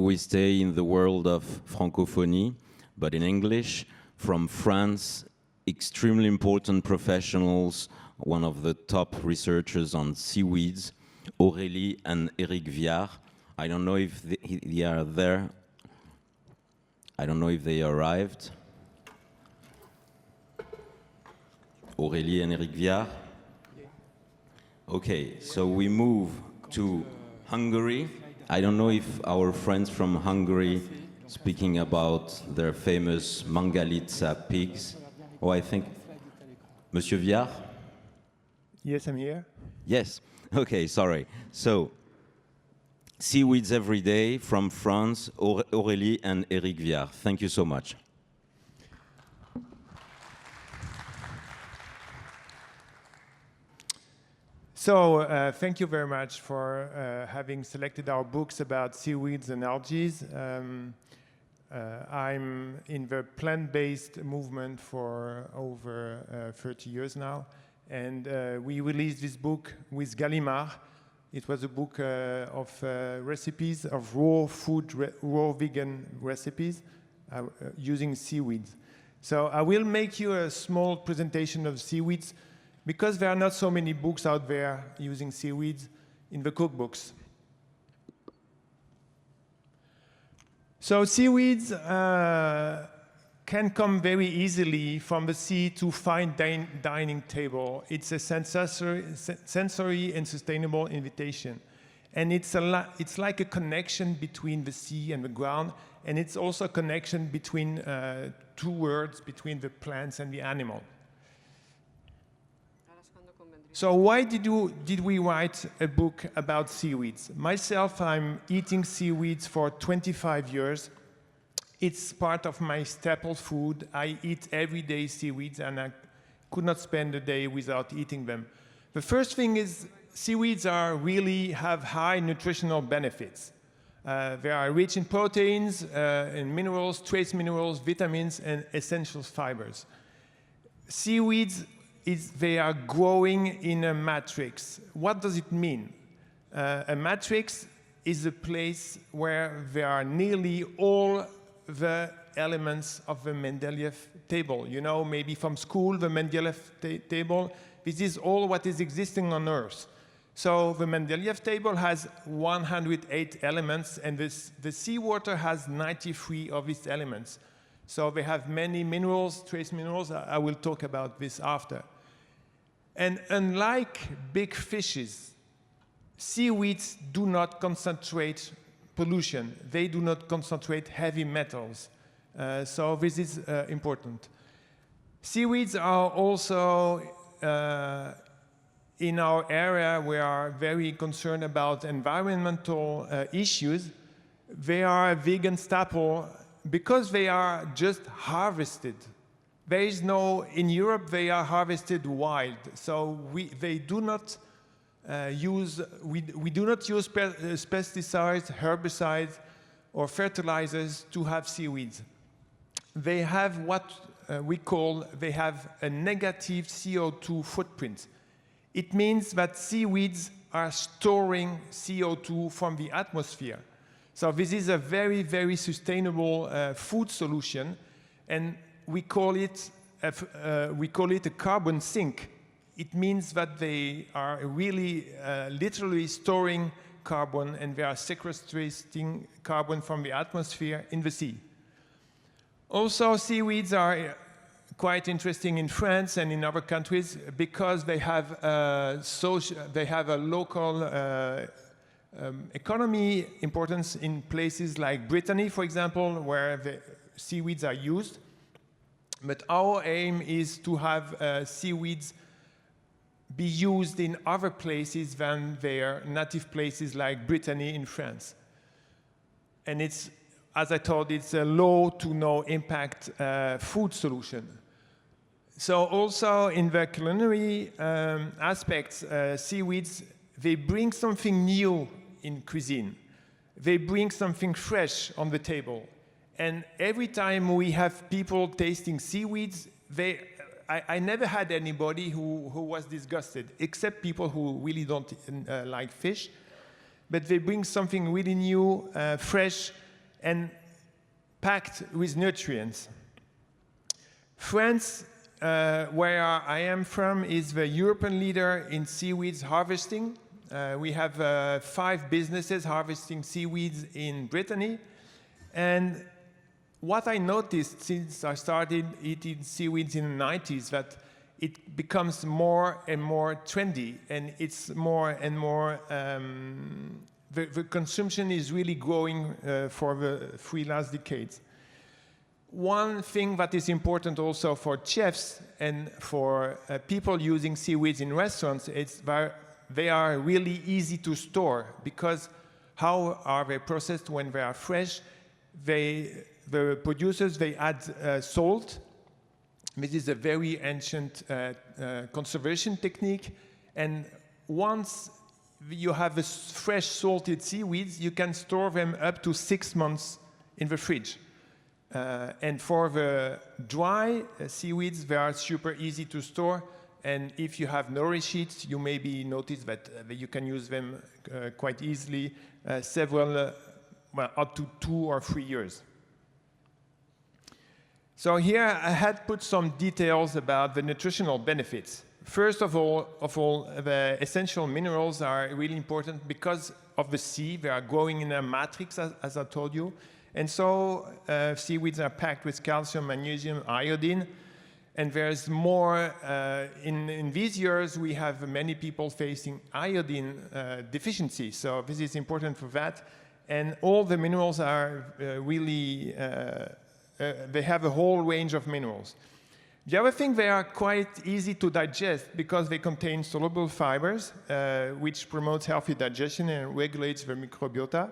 We stay in the world of francophonie, but in English, from France, extremely important professionals, one of the top researchers on seaweeds, Aurélie and Eric Viard. I don't know if they are there. I don't know if they arrived. Aurélie and Eric Viard. Okay, so we move to Hungary. I don't know if our friends from Hungary speaking about their famous Mangalitsa pigs. Oh, I think Monsieur Viard? Yes, I'm here. Yes. Okay, sorry. So, seaweeds every day from France, Aurélie and Eric Viard. Thank you so much. So, thank you very much for having selected our books about seaweeds and algae. I'm in the plant-based movement for over 30 years now, and we released this book with Gallimard. It was a book of recipes, of raw vegan recipes using seaweeds. So I will make you a small presentation of seaweeds because there are not so many books out there using seaweeds in the cookbooks. So seaweeds can come very easily from the sea to fine dining table. It's a sensory and sustainable invitation. And it's like a connection between the sea and the ground, and it's also a connection between two worlds, between the plants and the animal. So why did we write a book about seaweeds? Myself, I'm eating seaweeds for 25 years. It's part of my staple food. I eat every day seaweeds, and I could not spend a day without eating them. The first thing is seaweeds really have high nutritional benefits. They are rich in proteins, in minerals, trace minerals, vitamins, and essential fibers. Seaweeds, they are growing in a matrix. What does it mean? A matrix is a place where there are nearly all the elements of the Mendeleev table. You know, maybe from school, the Mendeleev table. This is all what is existing on Earth. So the Mendeleev table has 108 elements, and the seawater has 93 of these elements. So they have many minerals, trace minerals. I will talk about this after. And unlike big fishes, seaweeds do not concentrate pollution. They do not concentrate heavy metals. So this is important. Seaweeds are also, in our area, we are very concerned about environmental issues. They are a vegan staple because they are just harvested. There is no, in Europe, they are harvested wild. So we do not use pesticides, herbicides, or fertilizers to have seaweeds. They have what they have a negative CO2 footprint. It means that seaweeds are storing CO2 from the atmosphere. So this is a very, very sustainable food solution, and we call it a carbon sink. It means that they are really literally storing carbon, and they are sequestrating carbon from the atmosphere in the sea. Also, seaweeds are quite interesting in France and in other countries because they have a local economy importance in places like Brittany, for example, where the seaweeds are used. But our aim is to have seaweeds be used in other places than their native places like Brittany in France. And it's, as I told, it's a low to no impact food solution. So also in the culinary aspects, seaweeds, they bring something new in cuisine. They bring something fresh on the table. And every time we have people tasting seaweeds, I never had anybody who was disgusted, except people who really don't like fish. But they bring something really new, fresh, and packed with nutrients. France, where I am from, is the European leader in seaweeds harvesting. We have 5 businesses harvesting seaweeds in Brittany. And what I noticed since I started eating seaweeds in the 90s, that it becomes more and more trendy, and it's more and more, the consumption is really growing for the 3 last decades. One thing that is important also for chefs and for people using seaweeds in restaurants is that they are really easy to store, because how are they processed when they are fresh? The producers, they add salt. This is a very ancient conservation technique. And once you have the fresh salted seaweeds, you can store them up to 6 months in the fridge. And for the dry seaweeds, they are super easy to store. And if you have nourish sheets, you maybe notice that you can use them quite easily, up to 2 or 3 years. So here I had put some details about the nutritional benefits. First of all, the essential minerals are really important because of the sea. They are growing in a matrix, as I told you. And so seaweeds are packed with calcium, magnesium, iodine. And there's more, in these years, we have many people facing iodine deficiency. So this is important for that. And all the minerals are really, they have a whole range of minerals. The other thing, they are quite easy to digest because they contain soluble fibers, which promotes healthy digestion and regulates the microbiota.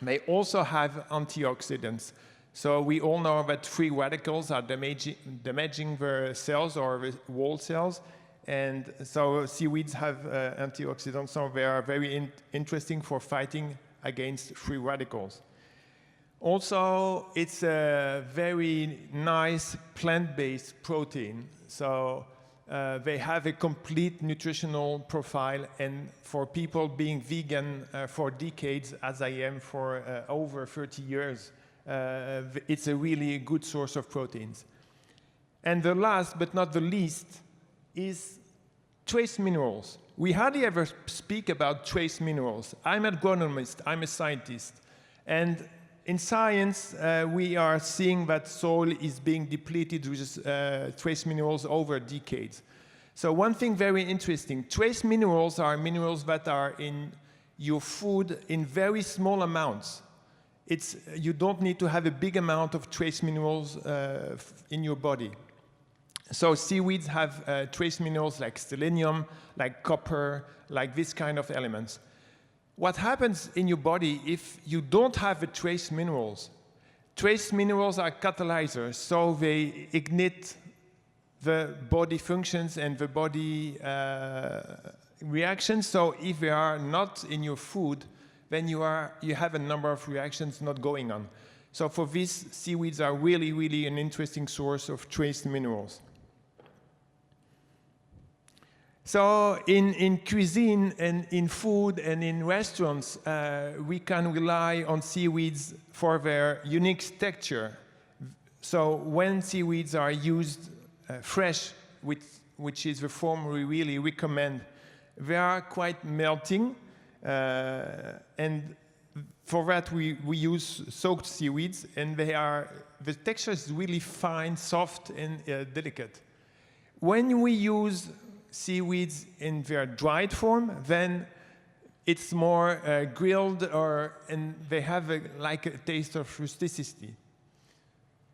They also have antioxidants. So we all know that free radicals are damaging the cells or the wall cells. And so seaweeds have antioxidants, so they are very interesting for fighting against free radicals. Also, it's a very nice plant-based protein. So they have a complete nutritional profile, and for people being vegan for decades, as I am for over 30 years, it's a really good source of proteins. And the last but not the least is trace minerals. We hardly ever speak about trace minerals. I'm an agronomist, I'm a scientist. And in science, we are seeing that soil is being depleted with trace minerals over decades. So one thing very interesting, trace minerals are minerals that are in your food in very small amounts. You don't need to have a big amount of trace minerals in your body. So seaweeds have trace minerals like selenium, like copper, like this kind of elements. What happens in your body if you don't have the trace minerals? Trace minerals are catalyzers, so they ignite the body functions and the body reactions. So if they are not in your food, then you have a number of reactions not going on. So for this, seaweeds are really, really an interesting source of trace minerals. So in cuisine and in food and in restaurants, we can rely on seaweeds for their unique texture. So when seaweeds are used fresh, which is the form we really recommend, they are quite melting. And for that, we use soaked seaweeds, and the texture is really fine, soft, and delicate. When we use seaweeds in their dried form, then it's more grilled, and they have like a taste of rusticity.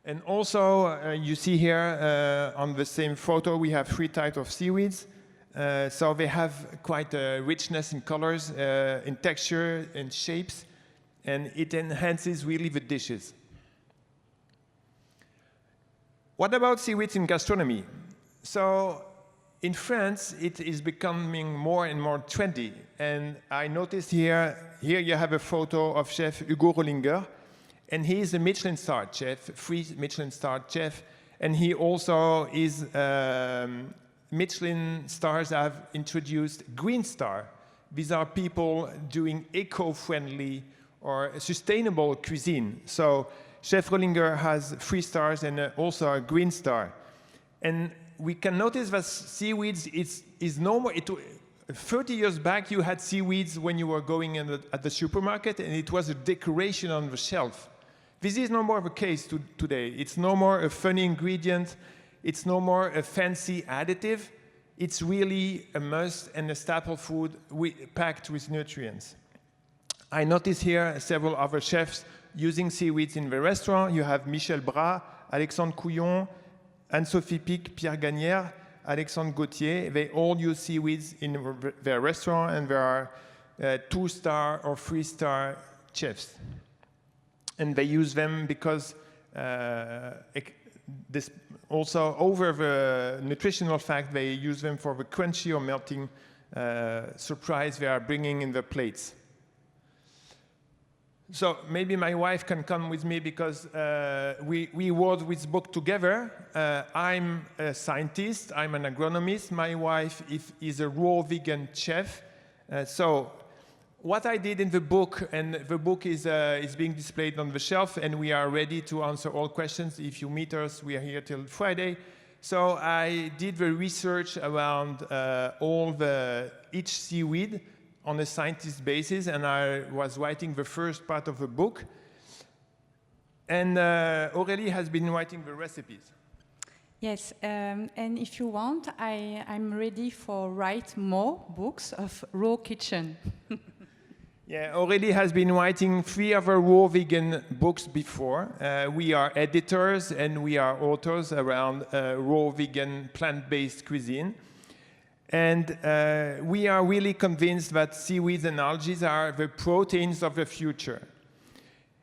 And also, you see here on the same photo, we have 3 types of seaweeds. So they have quite a richness in colors, in texture, and shapes, and it enhances really the dishes. What about seaweeds in gastronomy? So in France, it is becoming more and more trendy. And I noticed here you have a photo of Chef Hugo Rollinger, and he is a Michelin star chef, 3 Michelin star chef, and he also is Michelin stars have introduced Green Star. These are people doing eco-friendly or a sustainable cuisine. So Chef Rollinger has 3 stars and also a green star. And we can notice that seaweeds is no more. 30 years back, you had seaweeds when you were going at the supermarket, and it was a decoration on the shelf. This is no more the case today. It's no more a funny ingredient. It's no more a fancy additive. It's really a must and a staple food packed with nutrients. I notice here several other chefs using seaweeds in the restaurant. You have Michel Bras, Alexandre Couillon, Anne-Sophie Pic, Pierre Gagnère, Alexandre Gauthier. They all use seaweeds in their restaurant, and there are 2-star or 3-star chefs. And they use them because this also over the nutritional fact, they use them for the crunchy or melting surprise they are bringing in the plates. So maybe my wife can come with me because we wrote this book together. I'm a scientist, I'm an agronomist. My wife is a raw vegan chef. So what I did in the book, and the book is being displayed on the shelf, and we are ready to answer all questions. If you meet us, we are here till Friday. So I did the research around each seaweed on a scientist basis, and I was writing the first part of the book. And Aurélie has been writing the recipes. Yes, and if you want, I'm ready for write more books of raw kitchen. Yeah, Aurélie has been writing 3 other raw vegan books before. We are editors and we are authors around raw vegan plant-based cuisine. And we are really convinced that seaweeds and algae are the proteins of the future.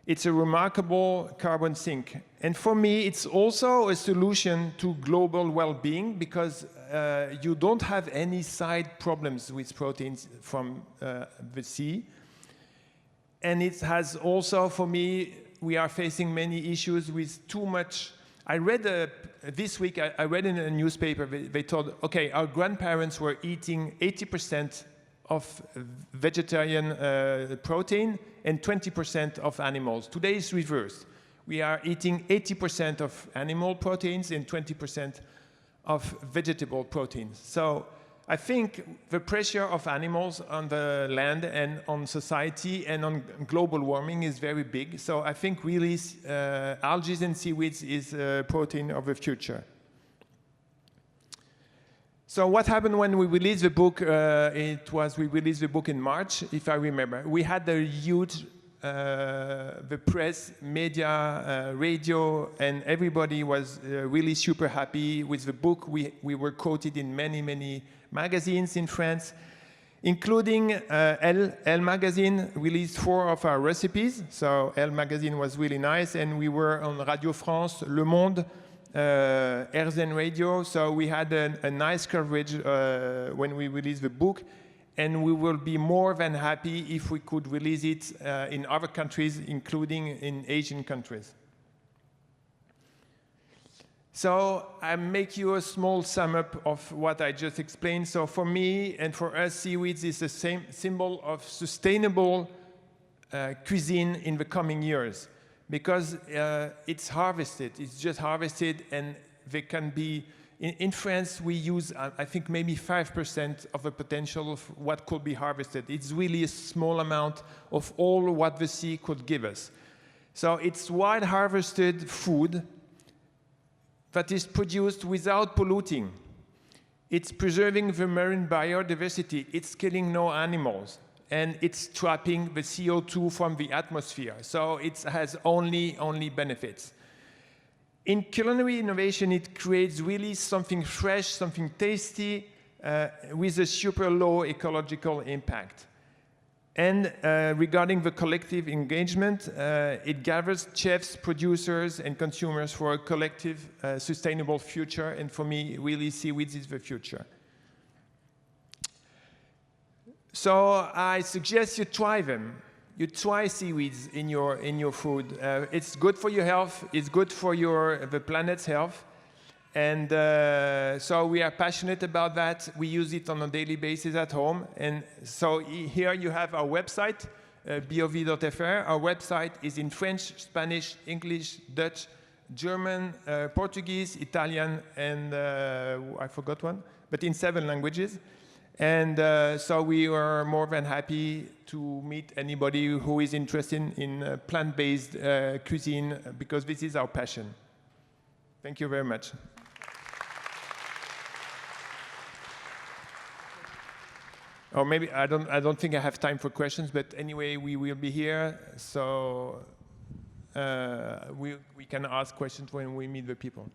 It's a remarkable carbon sink. And for me, it's also a solution to global well-being because you don't have any side problems with proteins from the sea. And it has also, for me, we are facing many issues with too much. I read this week, I read in a newspaper, they told, okay, our grandparents were eating 80% of vegetarian protein and 20% of animals. Today is reversed. We are eating 80% of animal proteins and 20% of vegetable proteins. So I think the pressure of animals on the land and on society and on global warming is very big. So I think really algae and seaweeds is a protein of the future. So what happened when we released the book? We released the book in March, if I remember. We had a huge, the press, media, radio, and everybody was really super happy with the book. We were quoted in many, many magazines in France, including Elle magazine released 4 of our recipes. So Elle magazine was really nice, and we were on Radio France, Le Monde, RZN Radio. So we had a nice coverage when we released the book, and we will be more than happy if we could release it in other countries, including in Asian countries. So I make you a small sum up of what I just explained. So for me and for us, seaweeds is the same symbol of sustainable cuisine in the coming years, because it's harvested. It's just harvested, and they can be. In France, we use, I think, maybe 5% of the potential of what could be harvested. It's really a small amount of all what the sea could give us. So it's wild harvested food that is produced without polluting. It's preserving the marine biodiversity. It's killing no animals. And it's trapping the CO2 from the atmosphere. So it has only benefits. In culinary innovation, it creates really something fresh, something tasty, with a super low ecological impact. And regarding the collective engagement, it gathers chefs, producers, and consumers for a collective, sustainable future. And for me, really, seaweeds is the future. So I suggest you try them. You try seaweeds in your food. It's good for your health. It's good for the planet's health. And so we are passionate about that. We use it on a daily basis at home. And so here you have our website, bov.fr. Our website is in French, Spanish, English, Dutch, German, Portuguese, Italian, and I forgot one, but in 7 languages. And so we are more than happy to meet anybody who is interested in plant-based cuisine, because this is our passion. Thank you very much. Or maybe I don't think I have time for questions, but anyway, we will be here, so we can ask questions when we meet the people.